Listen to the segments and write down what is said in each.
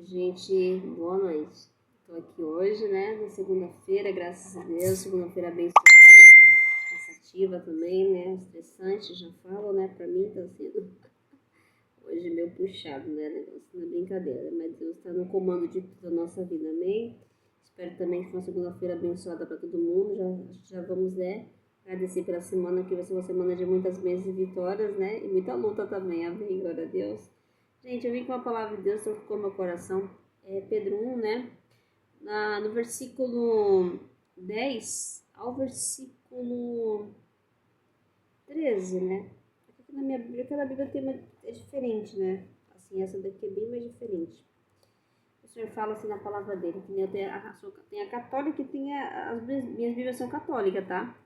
Gente, boa noite. Estou aqui hoje, né, na segunda-feira, graças a Deus, segunda-feira abençoada, cansativa também, né, estressante, já falo, né, pra mim tá sendo hoje meio puxado, né, negócio, não é brincadeira, mas Deus está no comando de toda a nossa vida, amém? Espero também que foi uma segunda-feira abençoada para todo mundo, já vamos, né, agradecer pela semana, que vai ser uma semana de muitas bênçãos e vitórias, né, e muita luta também, amém, glória a Deus. Gente, eu vim com a palavra de Deus, tocou meu coração. É Pedro 1, né? No versículo 10 ao versículo 13, né? Aqui na minha Bíblia, cada Bíblia é diferente, né? Assim, essa daqui é bem mais diferente. O Senhor fala assim na palavra dele, que tem a católica e tem as minhas Bíblias são católicas, tá?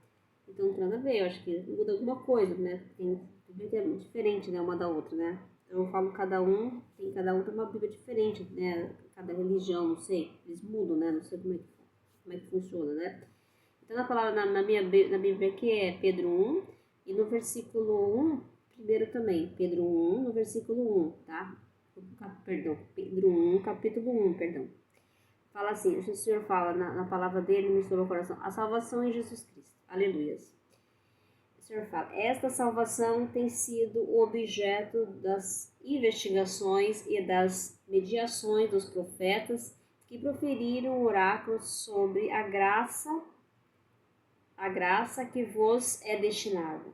Então não tem nada a ver, eu acho que muda alguma coisa, né? Tem Bíblia que é diferente, né? Uma da outra, né? Eu falo cada um tem uma Bíblia diferente, né? Cada religião, não sei, eles mudam, né? Não sei como é que funciona, né? Então na palavra, na Bíblia aqui é Pedro 1, e no versículo 1, primeiro também, Pedro 1, no versículo 1, tá? Perdão, Pedro 1, capítulo 1, perdão. Fala assim, o Senhor fala na palavra dele, no seu coração, a salvação em Jesus Cristo. Aleluias. O Senhor fala, esta salvação tem sido o objeto das investigações e das mediações dos profetas que proferiram oráculos sobre a graça que vos é destinada.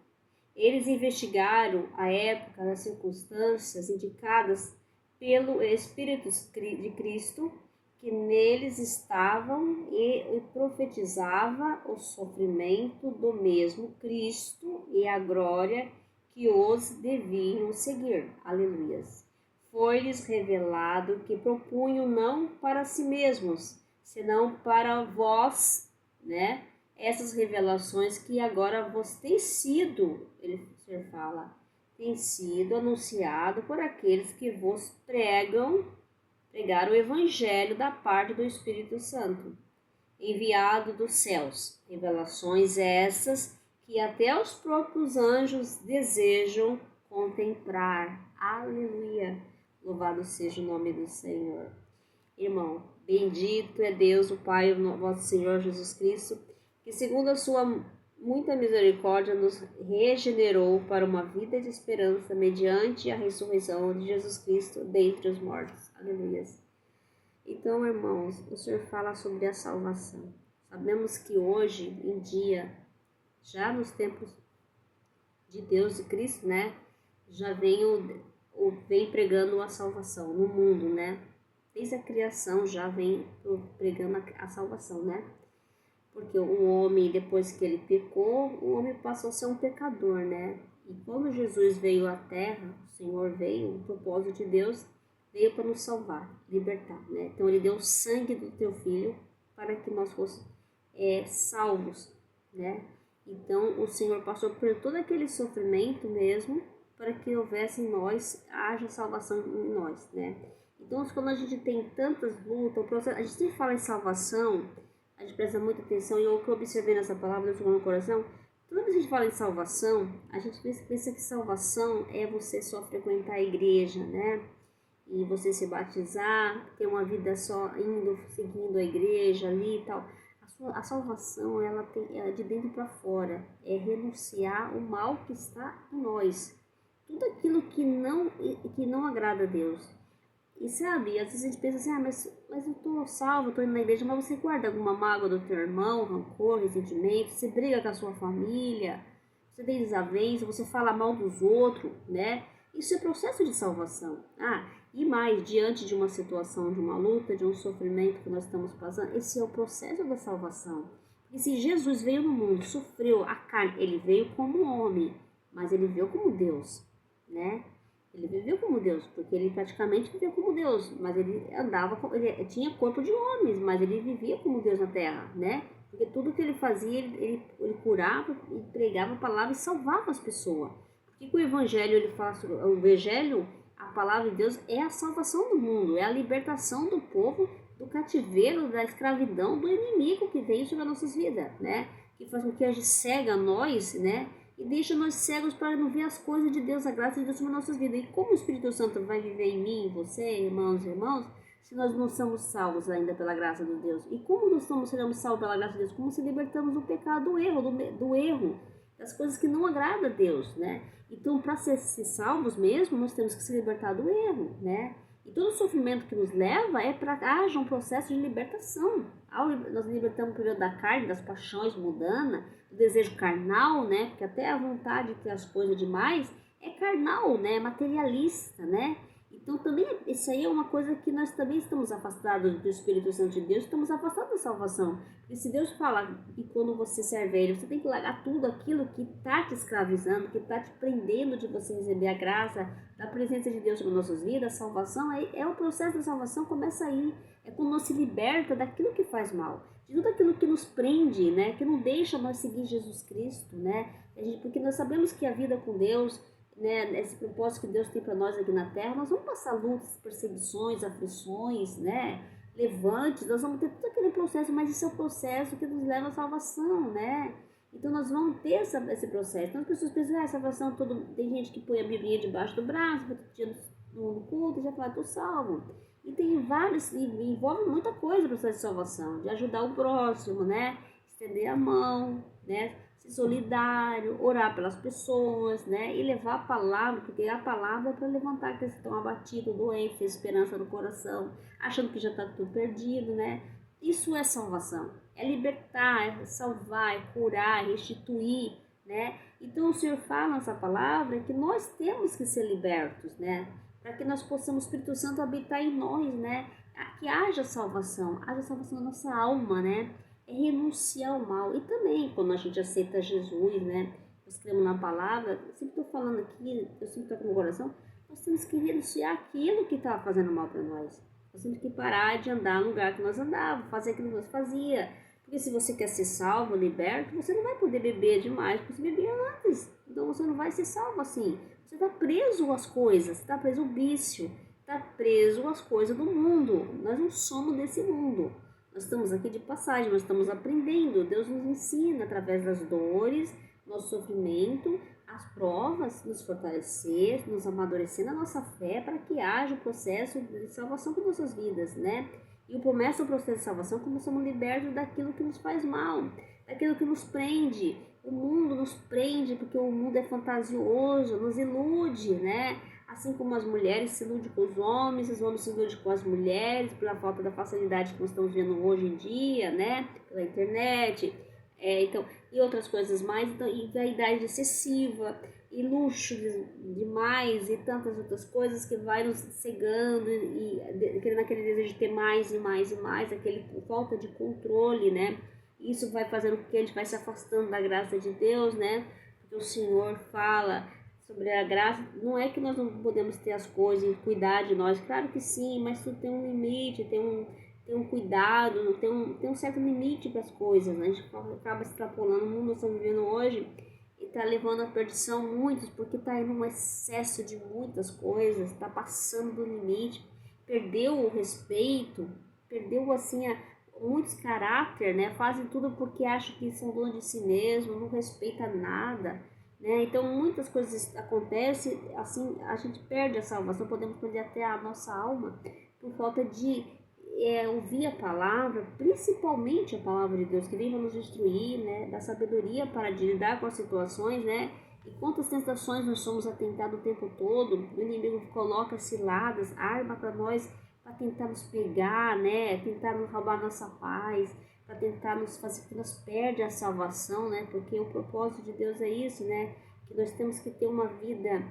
Eles investigaram a época, as circunstâncias indicadas pelo Espírito de Cristo, que neles estavam, e profetizava o sofrimento do mesmo Cristo e a glória que os deviam seguir. Aleluias. Foi-lhes revelado que propunham não para si mesmos, senão para vós, né? Essas revelações que agora vos têm sido, o Senhor fala, tem sido anunciado por aqueles que vos pregaram o Evangelho da parte do Espírito Santo, enviado dos céus. Revelações essas que até os próprios anjos desejam contemplar. Aleluia! Louvado seja o nome do Senhor. Irmão, bendito é Deus, o Pai, o nosso Senhor Jesus Cristo, que segundo a sua muita misericórdia nos regenerou para uma vida de esperança mediante a ressurreição de Jesus Cristo dentre os mortos. Aleluia. Então, irmãos, o Senhor fala sobre a salvação. Sabemos que hoje em dia, já nos tempos de Deus e Cristo, né, já vem pregando a salvação no mundo, né? Desde a criação já vem pregando a salvação, né? Porque o homem, depois que ele pecou, o homem passou a ser um pecador, né? E quando Jesus veio à terra, o Senhor veio, o propósito de Deus veio para nos salvar, libertar, né? Então ele deu o sangue do teu filho para que nós fôssemos salvos, né? Então o Senhor passou por todo aquele sofrimento mesmo para que houvesse em nós, haja salvação em nós, né? Então quando a gente tem tantas lutas, o processo, a gente sempre fala em salvação, a gente presta muita atenção, e eu que observei nessa palavra, Deus no coração, toda vez que a gente fala em salvação, a gente pensa que salvação é você só frequentar a igreja, né? E você se batizar, ter uma vida só seguindo a igreja ali e tal. A salvação, ela é de dentro para fora, é renunciar o mal que está em nós. Tudo aquilo que não agrada a Deus. E sabe, às vezes a gente pensa assim, mas eu tô salvo, eu tô indo na igreja, mas você guarda alguma mágoa do teu irmão, rancor, ressentimento, você briga com a sua família, você tem desavença, você fala mal dos outros, né? Isso é processo de salvação. E mais, diante de uma situação, de uma luta, de um sofrimento que nós estamos passando, esse é o processo da salvação. Porque se Jesus veio no mundo, sofreu a carne, ele veio como homem, mas ele veio como Deus, né? Ele viveu como Deus, porque ele praticamente viveu como Deus, mas ele ele tinha corpo de homens, mas ele vivia como Deus na terra, né? Porque tudo que ele fazia, ele curava, ele pregava a palavra e salvava as pessoas. Porque o Evangelho, ele fala sobre o Evangelho, a palavra de Deus é a salvação do mundo, é a libertação do povo do cativeiro, da escravidão, do inimigo que veio sobre as nossas vidas, né? Que faz com que a gente cega nós, né? E deixa nós cegos para não ver as coisas de Deus, a graça de Deus sobre nossas vidas. E como o Espírito Santo vai viver em mim, em você, irmãos e irmãos, se nós não somos salvos ainda pela graça de Deus? E como nós seremos salvos pela graça de Deus? Como se libertamos do pecado, do erro, das coisas que não agradam a Deus, né? Então, para ser salvos mesmo, nós temos que se libertar do erro, né? E todo o sofrimento que nos leva é para que haja um processo de libertação. Nós libertamos primeiro da carne, das paixões mundanas, do desejo carnal, né? Porque até a vontade de ter as coisas demais é carnal, né? Materialista, né? Então também isso aí é uma coisa que nós também estamos afastados do Espírito Santo de Deus, estamos afastados da salvação. E se Deus fala que quando você serve Ele, você tem que largar tudo aquilo que está te escravizando, que está te prendendo de você receber a graça da presença de Deus nas nossas vidas, a salvação, o processo da salvação começa aí. É quando nós se liberta daquilo que faz mal, de tudo aquilo que nos prende, né, que não deixa nós seguir Jesus Cristo, né, porque nós sabemos que a vida com Deus, né, esse propósito que Deus tem para nós aqui na Terra, nós vamos passar lutas, perseguições, aflições, né, levantes, nós vamos ter todo aquele processo, mas esse é o processo que nos leva à salvação, né? Então nós vamos ter esse processo. Então as pessoas pensam, a salvação, tem gente que põe a Bíblia debaixo do braço, vai todo dia no culto e já fala, estou salvo. E tem vários, envolve muita coisa o processo de salvação, de ajudar o próximo, né? Estender a mão, né? Ser solidário, orar pelas pessoas, né? E levar a palavra, porque a palavra é para levantar aqueles que estão abatidos, doentes, sem esperança no coração, achando que já está tudo perdido, né? Isso é salvação, é libertar, é salvar, é curar, é restituir, né? Então o Senhor fala nessa palavra que nós temos que ser libertos, né? Para que nós possamos, o Espírito Santo, habitar em nós, né? Que haja salvação da nossa alma, né? É renunciar ao mal. E também, quando a gente aceita Jesus, né? Nós cremos na palavra, eu sempre estou falando aqui, eu sempre estou com o meu coração, nós temos que renunciar aquilo que estava fazendo mal para nós. Nós temos que parar de andar no lugar que nós andávamos, fazer aquilo que nós fazia. Porque se você quer ser salvo, liberto, você não vai poder beber demais, porque você bebia antes. Então você não vai ser salvo assim. Você está preso às coisas, está preso ao vício, está preso às coisas do mundo. Nós não somos desse mundo. Nós estamos aqui de passagem, nós estamos aprendendo. Deus nos ensina através das dores, nosso sofrimento, as provas, nos fortalecer, nos amadurecer na nossa fé para que haja o processo de salvação para nossas vidas, né? E o começo do processo de salvação quando nós somos libertos daquilo que nos faz mal, daquilo que nos prende. O mundo nos prende porque o mundo é fantasioso, nos ilude, né? Assim como as mulheres se iludem com os homens se iludem com as mulheres, pela falta da facilidade que nós estamos vendo hoje em dia, né? Pela internet, então, e outras coisas mais, então, e vaidade excessiva, e luxo demais, e tantas outras coisas que vai nos cegando, e querendo aquele desejo de ter mais e mais e mais, aquele falta de controle, né? Isso vai fazendo com que a gente vai se afastando da graça de Deus, né? Porque o Senhor fala sobre a graça, não é que nós não podemos ter as coisas e cuidar de nós, claro que sim, mas tudo tem um limite, tem um cuidado, tem um certo limite para as coisas, né? A gente acaba extrapolando. O mundo que nós estamos vivendo hoje e está levando à perdição muitos, porque está indo um excesso de muitas coisas, está passando do limite, perdeu o respeito, perdeu assim muitos caráter, né? Fazem tudo porque acham que são donos de si mesmo, não respeita nada, né? Então muitas coisas acontecem, assim, a gente perde a salvação, podemos perder até a nossa alma por falta de ouvir a palavra, principalmente a palavra de Deus, que vem para nos instruir, né? Da sabedoria para lidar com as situações, né? E quantas tentações nós somos atentados o tempo todo, o inimigo coloca ciladas, arma para nós, para tentar nos pegar, né? Tentar nos roubar nossa paz, para tentar nos fazer que nós perde a salvação, né? Porque o propósito de Deus é isso, né? Que nós temos que ter uma vida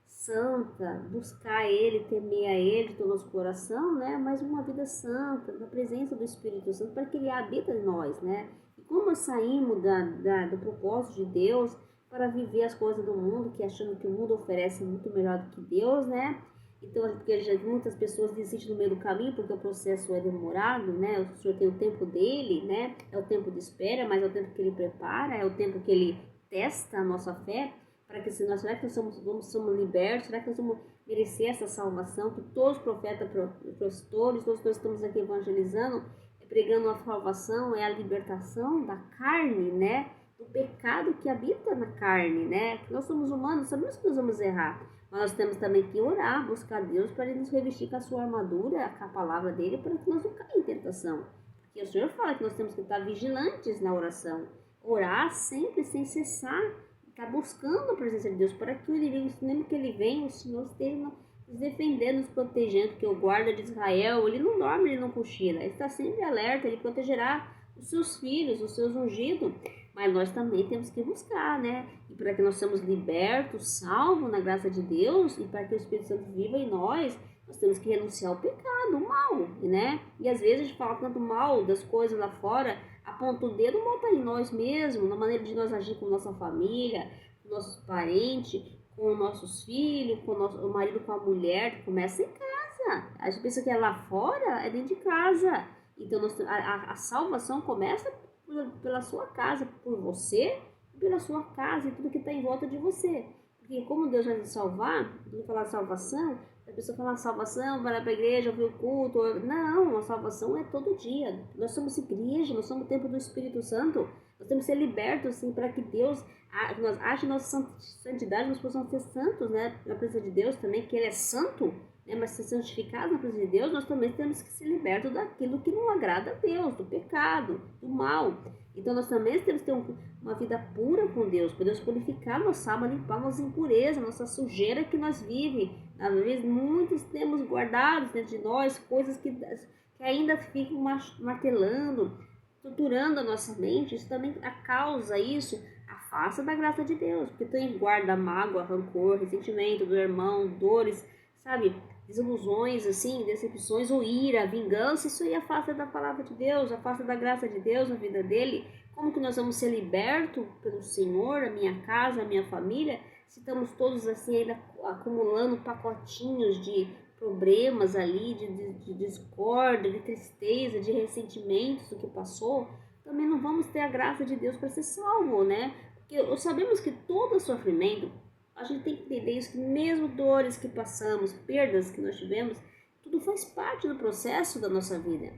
santa, buscar Ele, temer a Ele do nosso coração, né? Mas uma vida santa, na presença do Espírito Santo, para que Ele habita em nós, né? E como nós saímos do propósito de Deus para viver as coisas do mundo, que achando que o mundo oferece muito melhor do que Deus, né? Então, porque muitas pessoas desistem no meio do caminho, porque o processo é demorado, né? O Senhor tem o tempo dele, né? É o tempo de espera, mas é o tempo que Ele prepara, é o tempo que Ele testa a nossa fé, para que será que nós somos libertos, será que nós vamos merecer essa salvação, que todos os profetas, pastores, todos nós estamos aqui evangelizando, pregando a salvação, é a libertação da carne, né? Do pecado que habita na carne, né? Que nós somos humanos, sabemos que nós vamos errar, Mas nós temos também que orar, buscar Deus para Ele nos revestir com a sua armadura, com a palavra dEle, para que nós não caímos em tentação. Porque o Senhor fala que nós temos que estar vigilantes na oração. Orar sempre, sem cessar. Estar buscando a presença de Deus, para que o inimigo, mesmo que ele venha, o Senhor esteja nos defendendo, nos protegendo, porque o guarda de Israel, ele não dorme, ele não cochila. Ele está sempre alerta, ele protegerá os seus filhos, os seus ungidos. Mas nós também temos que buscar, né? E para que nós sejamos libertos, salvos na graça de Deus, e para que o Espírito Santo viva em nós, nós temos que renunciar ao pecado, ao mal, né? E às vezes a gente fala tanto mal das coisas lá fora, aponta o dedo, o mal está em nós mesmos, na maneira de nós agir com nossa família, com nossos parentes, com nossos filhos, com o marido, com a mulher. Começa em casa. A gente pensa que é lá fora, é dentro de casa. Então a salvação começa pela sua casa, por você, pela sua casa e tudo que está em volta de você. Porque como Deus vai nos salvar, quando falar salvação, a pessoa fala salvação, vai lá para a igreja, ouvir o culto. Não, a salvação é todo dia. Nós somos igreja, nós somos o templo do Espírito Santo. Nós temos que ser libertos, assim, para que Deus age nossa santidade, nós possamos ser santos, né? Na presença de Deus também, que Ele é santo, né? Mas ser santificados na presença de Deus, nós também temos que ser libertos daquilo que não agrada a Deus, do pecado, do mal. Então nós também temos que ter uma vida pura com Deus, para Deus purificar nossa alma, limpar nossa impureza, nossa sujeira que nós vivemos. Às vezes muitos temos guardados dentro de nós coisas que ainda ficam martelando, torturando a nossa mente. Isso também causa isso, afasta da graça de Deus, porque tem guarda mágoa, rancor, ressentimento do irmão, dores, sabe, desilusões, assim, decepções ou ira, vingança. Isso aí afasta da palavra de Deus, afasta da graça de Deus na vida dele. Como que nós vamos ser libertos pelo Senhor, a minha casa, a minha família, se estamos todos assim ainda acumulando pacotinhos de problemas ali, de discórdia, de tristeza, de ressentimentos do que passou? Também não vamos ter a graça de Deus para ser salvo, né? Porque sabemos que todo sofrimento, a gente tem que entender isso, que mesmo dores que passamos, perdas que nós tivemos, tudo faz parte do processo da nossa vida.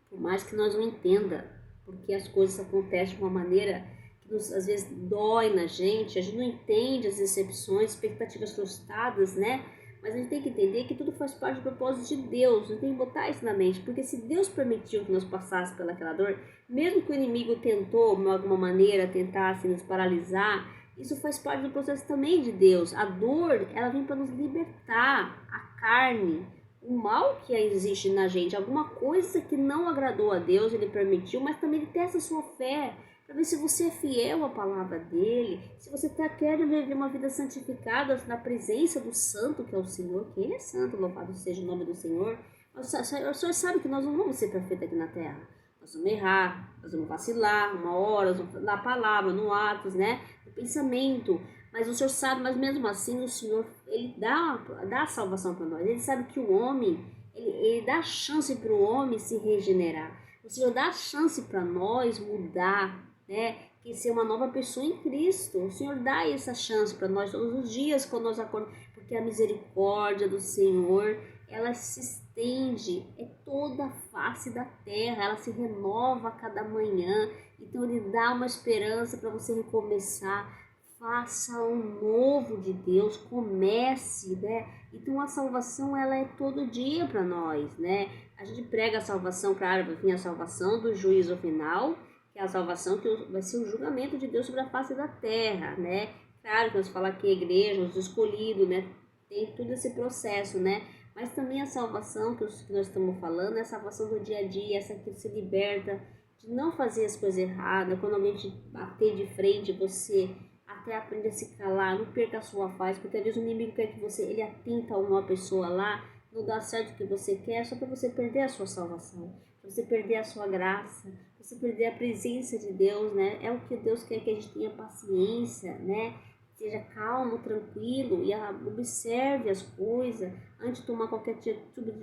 Por mais que nós não entenda, porque as coisas acontecem de uma maneira que às vezes dói na gente, a gente não entende as decepções, expectativas frustradas, né? Mas a gente tem que entender que tudo faz parte do propósito de Deus. A gente tem que botar isso na mente, porque se Deus permitiu que nós passássemos pelaquela dor, mesmo que o inimigo tentou, de alguma maneira, tentasse nos paralisar, isso faz parte do processo também de Deus. A dor, ela vem para nos libertar, a carne, o mal que existe na gente, alguma coisa que não agradou a Deus, Ele permitiu, mas também Ele testa a sua fé, para ver se você é fiel à palavra dele, se você está querendo viver uma vida santificada na presença do santo, que é o Senhor, que Ele é santo, louvado seja o nome do Senhor. O Senhor sabe que nós não vamos ser perfeitos aqui na terra. Nós vamos errar, nós vamos vacilar uma hora, na palavra, no atos, né? No pensamento. Mas o Senhor sabe, mas mesmo assim o Senhor, Ele dá a salvação para nós. Ele sabe que o homem, ele dá chance para o homem se regenerar. O Senhor dá chance para nós mudar, né? Que ser uma nova pessoa em Cristo. O Senhor dá essa chance para nós todos os dias quando nós acordamos, porque a misericórdia do Senhor, ela se estende, é toda a face da terra, ela se renova a cada manhã. Então Ele dá uma esperança para você recomeçar. Faça o novo de Deus, comece, né? Então a salvação, ela é todo dia para nós, né? A gente prega a salvação, claro, vai vir a salvação do juízo final, que é a salvação que vai ser o julgamento de Deus sobre a face da terra, né? Claro que nós falamos que a igreja, os escolhidos, né? Tem todo esse processo, né? Mas também a salvação que nós estamos falando é a salvação do dia a dia, essa que se liberta de não fazer as coisas erradas. Quando alguém te bater de frente, você até aprende a se calar, não perca a sua paz, porque às vezes o inimigo quer que ele atenta a uma pessoa lá, não dá certo o que você quer, só para você perder a sua salvação, para você perder a sua graça, para você perder a presença de Deus, né? É o que Deus quer, que a gente tenha paciência, né? Seja calmo, tranquilo e observe as coisas antes de tomar qualquer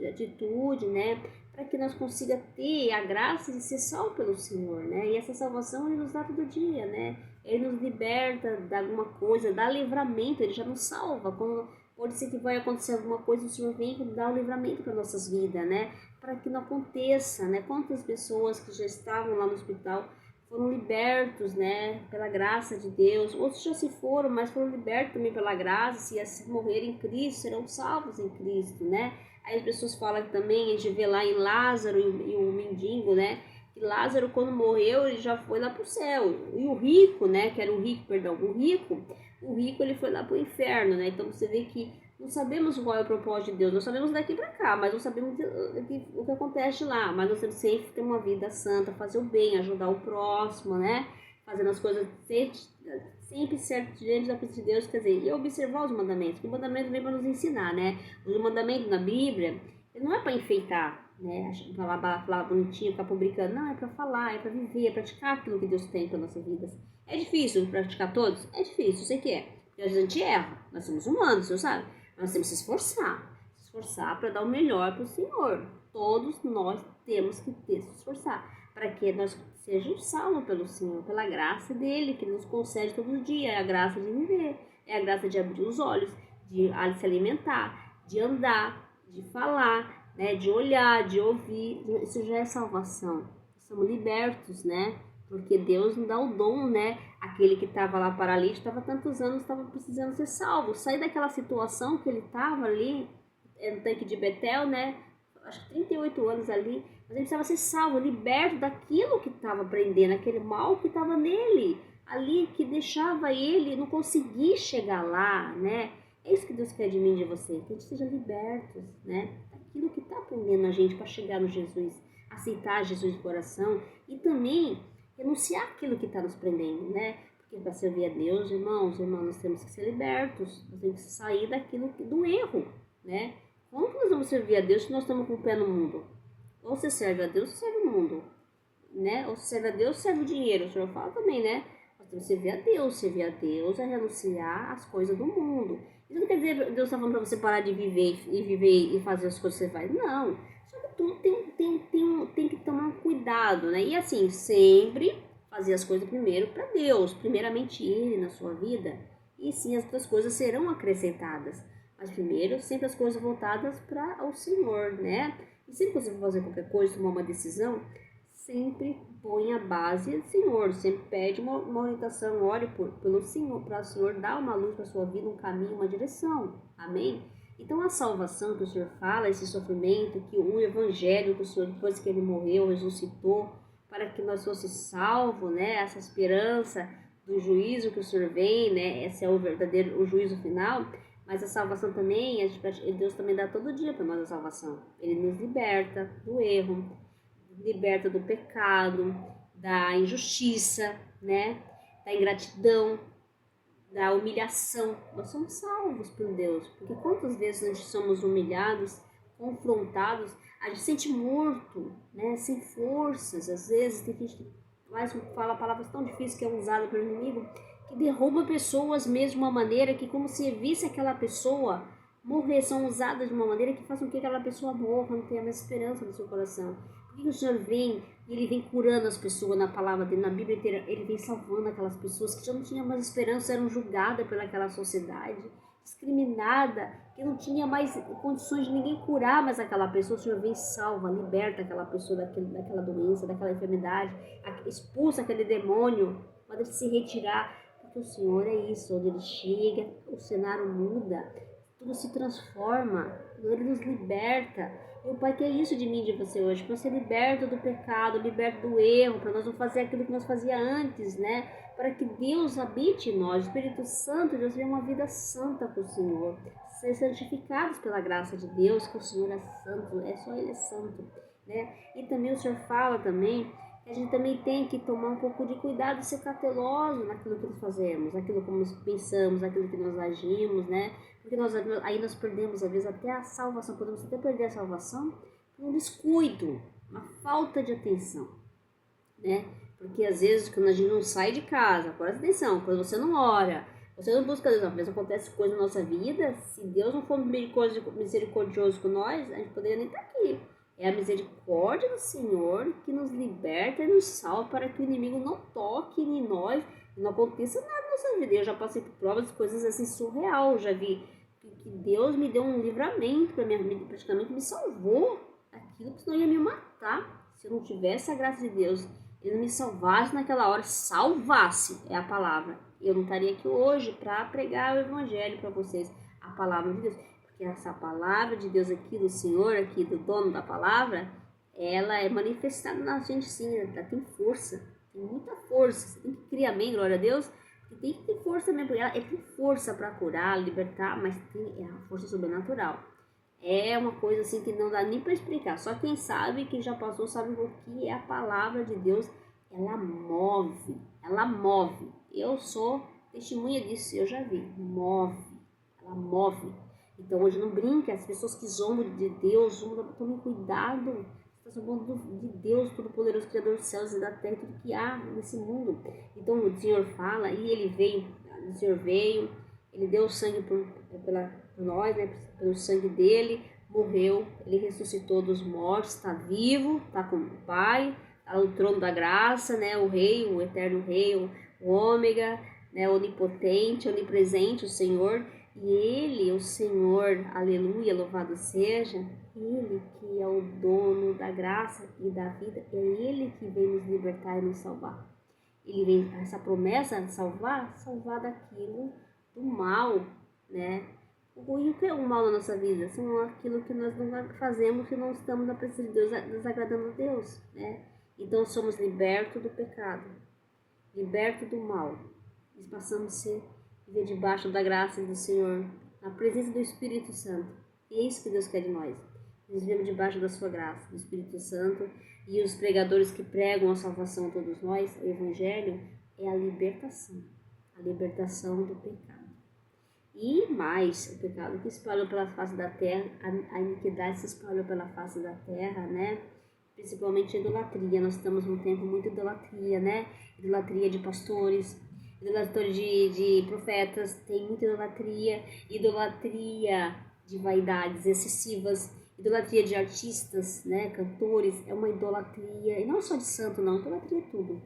atitude, né? Para que nós consiga ter a graça de ser salvo pelo Senhor, né? E essa salvação Ele nos dá todo dia, né? Ele nos liberta de alguma coisa, dá livramento, Ele já nos salva. Quando pode ser que vai acontecer alguma coisa, o Senhor vem e dá o livramento para nossas vidas, né? Para que não aconteça, né? Quantas pessoas que já estavam lá no hospital foram libertos, né, pela graça de Deus. Outros já se foram, mas foram libertos também pela graça. Se morrerem em Cristo, serão salvos em Cristo, né? Aí as pessoas falam que também, a gente vê lá em Lázaro e o mendigo, né? Que Lázaro, quando morreu, ele já foi lá para o céu. E o rico, né? Que era o rico, perdão, o rico ele foi lá para o inferno, né? Então você vê que não sabemos qual é o propósito de Deus. Nós sabemos daqui para cá, mas não sabemos o que acontece lá. Mas nós temos sempre ter uma vida santa, fazer o bem, ajudar o próximo, né? Fazendo as coisas sempre certo diante da presença de Deus, quer dizer, e observar os mandamentos. Porque o mandamento vem para nos ensinar, né? O mandamento na Bíblia, ele não é para enfeitar, né? Falar bonitinho, ficar publicando. Não, é para falar, é para viver, é praticar aquilo que Deus tem para nossas vidas. É difícil praticar todos? É difícil, eu sei que é. Porque a gente erra, nós somos humanos, você sabe? Nós temos que se esforçar para dar o melhor para o Senhor. Todos nós temos que se esforçar para que nós sejamos salvos pelo Senhor, pela graça dele, que nos concede todo dia. É a graça de viver, é a graça de abrir os olhos, de se alimentar, de andar, de falar, né, de olhar, de ouvir. Isso já é salvação. Somos libertos, né? Porque Deus não dá o dom, né? Aquele que estava lá paralítico, estava tantos anos, estava precisando ser salvo. Sair daquela situação que ele estava ali, no tanque de Betel, né? Acho que 38 anos ali. Mas ele precisava ser salvo, liberto daquilo que estava prendendo, aquele mal que estava nele. Ali, que deixava ele não conseguir chegar lá, né? É isso que Deus quer de mim e de você. Que a gente seja libertos, né? Daquilo que está prendendo a gente para chegar no Jesus. Aceitar Jesus de coração. E também renunciar aquilo que está nos prendendo, né? Porque para servir a Deus, irmãos, nós temos que ser libertos, nós temos que sair do erro, né? Como que nós vamos servir a Deus se nós estamos com o pé no mundo? Ou você serve a Deus, ou você serve o mundo, né? Ou você serve a Deus, ou serve o dinheiro. O Senhor fala também, né? Nós temos que servir a Deus é renunciar às coisas do mundo. Isso não quer dizer que Deus está falando para você parar de viver e fazer as coisas que você faz. Não. Tudo tem que tomar cuidado, né? E assim, sempre fazer as coisas primeiro para Deus, primeiramente Ele na sua vida, e sim as outras coisas serão acrescentadas. Mas primeiro, sempre as coisas voltadas para o Senhor, né? E sempre que você for fazer qualquer coisa, tomar uma decisão, sempre põe a base do Senhor, sempre pede uma orientação, ore pelo Senhor, para o Senhor dar uma luz para a sua vida, um caminho, uma direção. Amém? Então a salvação que o Senhor fala, esse sofrimento, que o evangelho que o Senhor, depois que ele morreu, ressuscitou, para que nós fosse salvo, né? Essa esperança do juízo que o Senhor vem, né? Esse é o juízo final. Mas a salvação também, Deus também dá todo dia para nós a salvação. Ele nos liberta do erro, liberta do pecado, da injustiça, né? Da ingratidão, da humilhação. Nós somos salvos por Deus, porque quantas vezes nós somos humilhados, confrontados, a gente se sente morto, né? Sem forças. Às vezes tem gente que fala palavras tão difíceis que é usada pelo inimigo, que derruba pessoas mesmo de uma maneira que, como se visse aquela pessoa morrer, são usadas de uma maneira que faz com que aquela pessoa morra, não tenha mais esperança no seu coração. Por que o Senhor vem e Ele vem curando as pessoas na palavra dele, na Bíblia inteira? Ele vem salvando aquelas pessoas que já não tinham mais esperança, eram julgadas pelaquela sociedade, discriminada, que não tinha mais condições de ninguém curar mais aquela pessoa. O Senhor vem e salva, liberta aquela pessoa daquela doença, daquela enfermidade, expulsa aquele demônio, manda ele se retirar. Porque o Senhor é isso, onde Ele chega, o cenário muda, tudo se transforma, Ele nos liberta. E o Pai quer isso de mim e de você hoje, para ser liberto do pecado, liberto do erro, para nós não fazer aquilo que nós fazíamos antes, né? Para que Deus habite em nós, o Espírito Santo, Deus tenha uma vida santa com o Senhor, ser santificados pela graça de Deus, que o Senhor é santo, só Ele é santo, né? E também o Senhor fala também que a gente também tem que tomar um pouco de cuidado e ser cauteloso naquilo que nós fazemos, naquilo como nós pensamos, naquilo que nós agimos, né? Porque aí nós perdemos, às vezes, até a salvação, podemos até perder a salvação por um descuido, uma falta de atenção, né? Porque às vezes, quando a gente não sai de casa, presta atenção, quando você não ora, você não busca Deus, às vezes acontece coisa na nossa vida, se Deus não for misericordioso com nós, a gente poderia nem estar aqui. É a misericórdia do Senhor que nos liberta e nos salva para que o inimigo não toque em nós e não aconteça nada na nossa vida. Eu já passei por provas de coisas assim surreal. Eu já vi que Deus me deu um livramento para minha vida, praticamente me salvou daquilo que senão ia me matar. Se eu não tivesse a graça de Deus Ele não me salvasse naquela hora, salvasse é a palavra. Eu não estaria aqui hoje para pregar o evangelho para vocês, a palavra de Deus. Porque essa palavra de Deus aqui, do Senhor, aqui do dono da palavra, ela é manifestada na gente sim, ela tem força, tem muita força. Você tem que criar, amém, glória a Deus. E tem que ter força mesmo, porque ela tem força para curar, libertar, mas é uma força sobrenatural. É uma coisa assim que não dá nem para explicar. Só quem sabe, quem já passou, sabe o que é a palavra de Deus. Ela move, ela move. Eu sou testemunha disso, eu já vi. Move, ela move. Então hoje não brinca, as pessoas que zombam de Deus, tomem cuidado. Você está zombando de Deus, Todo-Poderoso, Criador dos céus e da terra, tudo que há nesse mundo. Então o Senhor fala, e ele veio, o Senhor veio, ele deu o sangue por nós, né, pelo sangue dele, morreu, ele ressuscitou dos mortos, está vivo, está com o Pai, está no trono da graça, né, o Rei, o eterno Rei, o Ômega, né, onipotente, onipresente, o Senhor. E ele, o Senhor, aleluia, louvado seja, ele que é o dono da graça e da vida, é ele que vem nos libertar e nos salvar. Ele vem, essa promessa de salvar daquilo do mal, né? E o que é o mal na nossa vida? São aquilo que nós não fazemos, que não estamos na presença de Deus, desagradando a Deus, né? Então somos libertos do pecado, libertos do mal, e passamos a ser viver debaixo da graça do Senhor, na presença do Espírito Santo. E é isso que Deus quer de nós. Nós vivemos debaixo da sua graça, do Espírito Santo, e os pregadores que pregam a salvação a todos nós, o Evangelho, é a libertação do pecado. E mais, o pecado que espalhou pela face da terra, a iniquidade se espalhou pela face da terra, né? Principalmente a idolatria. Nós estamos num tempo muito idolatria, né? Idolatria de pastores, idolatria de profetas, tem muita idolatria de vaidades excessivas, idolatria de artistas, né? Cantores, é uma idolatria, e não só de santo não, idolatria é tudo,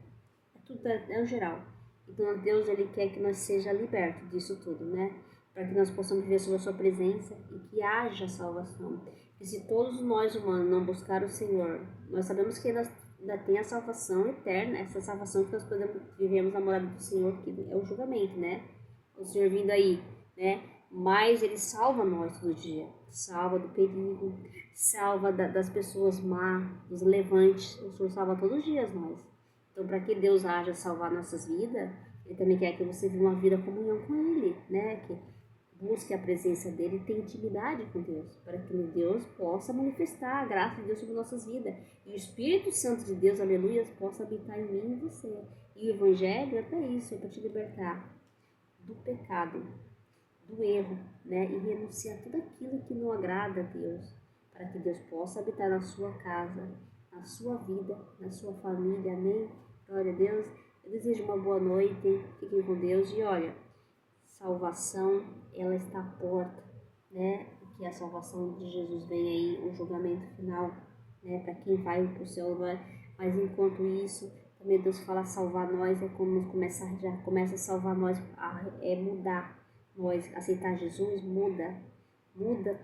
é o geral. Então Deus, ele quer que nós seja libertos disso tudo, né? Para que nós possamos viver sob a sua presença e que haja salvação. E se todos nós humanos não buscar o Senhor, nós sabemos que ainda tem a salvação eterna, essa salvação que nós vivemos na morada do Senhor, que é o julgamento, né? O Senhor vindo aí, né? Mas ele salva nós todo dia, salva do perigo, salva das pessoas más, dos levantes, o Senhor salva todos os dias nós. Então, para que Deus haja salvar nossas vidas, ele também quer que você viva uma vida em comunhão com ele, né? Que busque a presença dele e tenha intimidade com Deus, para que Deus possa manifestar a graça de Deus sobre nossas vidas. E o Espírito Santo de Deus, aleluia, possa habitar em mim e em você. E o Evangelho é para isso, é para te libertar do pecado, do erro, né? E renunciar a tudo aquilo que não agrada a Deus, para que Deus possa habitar na sua casa, na sua vida, na sua família, amém? Glória a Deus. Eu desejo uma boa noite, fiquem com Deus e olha, salvação, ela está à porta, né? Que a salvação de Jesus vem aí, o julgamento final, né? Para quem vai para o céu, mas enquanto isso, também Deus fala salvar nós, é como já começa a salvar nós, é mudar nós, aceitar Jesus, muda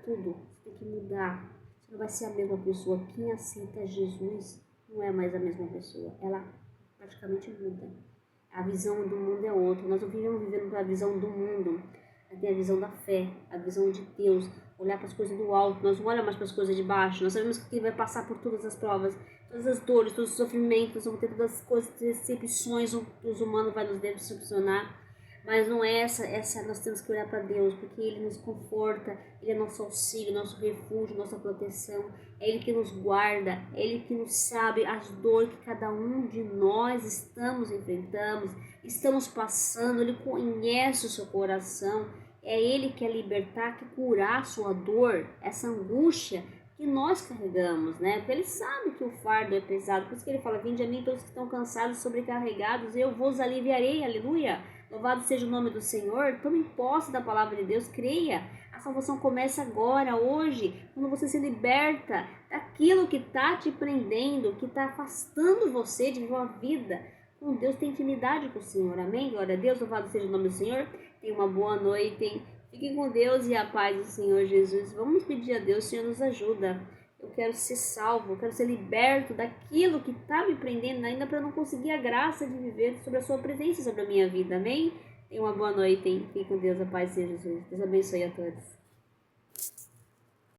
tudo, você tem que mudar, você não vai ser a mesma pessoa. Quem aceita Jesus não é mais a mesma pessoa, ela praticamente muda. A visão do mundo é outra. Nós não vivemos vivendo pela visão do mundo. Tem a visão da fé, a visão de Deus, olhar para as coisas do alto. Nós não olhamos mais para as coisas de baixo. Nós sabemos que Ele vai passar por todas as provas, todas as dores, todos os sofrimentos, vamos ter todas as coisas, decepções, os humanos vão nos decepcionar. Mas não é essa nós temos que olhar para Deus, porque Ele nos conforta, Ele é nosso auxílio, nosso refúgio, nossa proteção, é Ele que nos guarda, é Ele que nos sabe as dores que cada um de nós estamos passando, Ele conhece o seu coração, é Ele que quer libertar, que curar a sua dor, essa angústia que nós carregamos, né? Porque Ele sabe que o fardo é pesado, por isso que Ele fala, vinde a mim todos que estão cansados, sobrecarregados, eu vos aliviarei, aleluia. Louvado seja o nome do Senhor. Tome posse da palavra de Deus, creia. A salvação começa agora, hoje, quando você se liberta daquilo que está te prendendo, que está afastando você de viver uma vida com Deus, tem intimidade com o Senhor. Amém? Glória a Deus, louvado seja o nome do Senhor. Tenha uma boa noite. Fiquem com Deus e a paz do Senhor Jesus. Vamos pedir a Deus, o Senhor nos ajuda. Eu quero ser salvo, eu quero ser liberto daquilo que está me prendendo ainda para não conseguir a graça de viver sobre a sua presença sobre a minha vida. Amém? Tenha uma boa noite, hein? Fique com Deus, a paz de Jesus. Deus abençoe a todos.